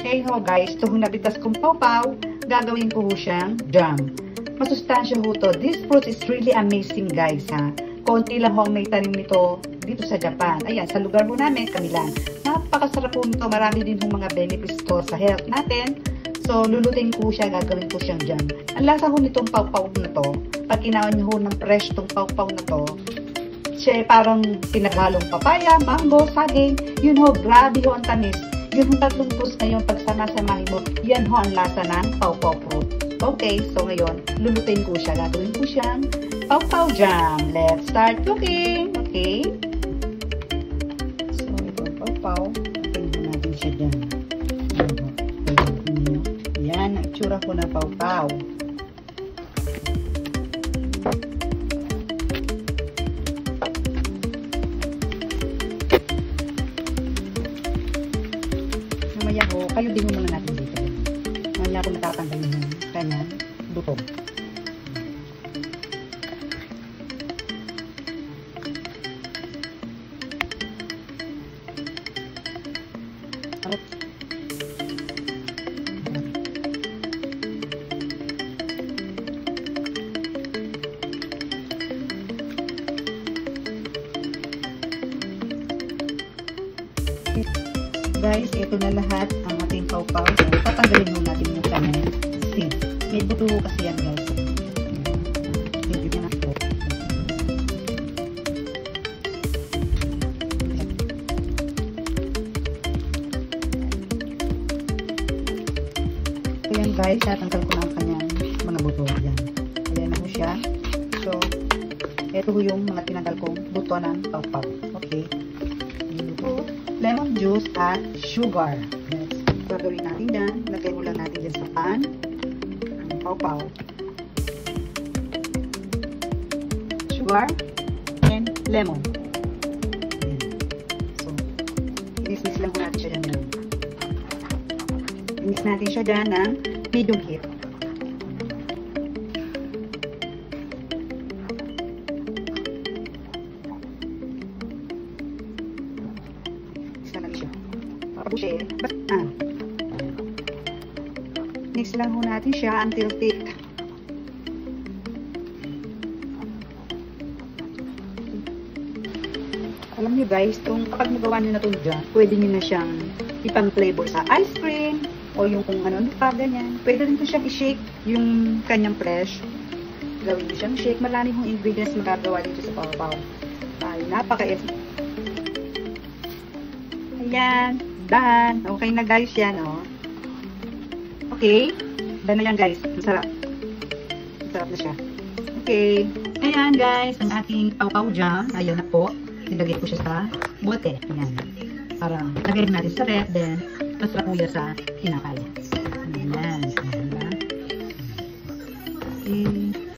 Hey ho guys, ito ho nabitas kong pawpaw, gagawin ko ho siyang jam. Masustansya ho to. This fruit is really amazing guys ha. Konti lang ho ang may tanim nito dito sa Japan. Ayan, sa lugar ho namin, kami lang. Napakasarap po nito. Marami din ho mga benefits to sa health natin. So, lulutin ko siya, gagawin ko siyang jam. Ang lasa ho nitong pawpaw na to, pag kinawan nyo ho ng fresh tong pawpaw na to, siya parang pinaghalong papaya, mango, saging. Yun ho, grabe ho ang tamis. Yun ho tatlong fruits na yun, pagsama-samahin mo, yan ho ang lasa ng pawpaw fruit. Okay, so ngayon, lulutin ko siya. Gagawin ko siyang pawpaw jam. Let's start cooking. Okay? So, ito ang pawpaw. Tingnan natin siya dyan. Yan, ang itsura ko na pawpaw. Mamaya ko, kayo din muna natin dito. Mamaya ko natatanggal yung kanyang butong. Guys, ito na lahat ang ating pawpaw. Tatanggalin mo natin yung kanyang seed. May buto kasi yan guys. Hindi na po. Ayan guys, tatanggal ko na ang kanyang mga buto. Ayan. Ayan na mo siya. So, ito yung mga tinanggal kong buto ng pawpaw. Okay. Lemon juice at sugar. Yes. Gagawin natin dyan. Lagay mo lang natin dyan sa pan. Ang pawpaw. Sugar. And lemon. Ayan. So, i-mix lang po natin siya dyan. I-mix natin siya dyan ng medium heat. Mix lang ho natin siya until thick. Alam niyo guys, kapag magawa niyo na ito dyan, pwede niyo na siyang ipang flavor sa ice cream o yung kung ano pa, ganyan. Pwede rin po siyang i-shake yung kanyang fresh. Gawin niyo siyang shake. Marami hong ingredients magagawa dito sa pawpaw. Ay, napaka-easy. Ayan. Done. Okay na guys yan, oh. Okay. Done na yan guys. Masarap. Masarap na siya. Okay. Ayan guys, ang ating pawpaw jam. Ayan na po. Nilagay ko siya sa bote. Ayan. Para lagay natin sa ref. Then, masarap po yan sa kinakay. Ayan.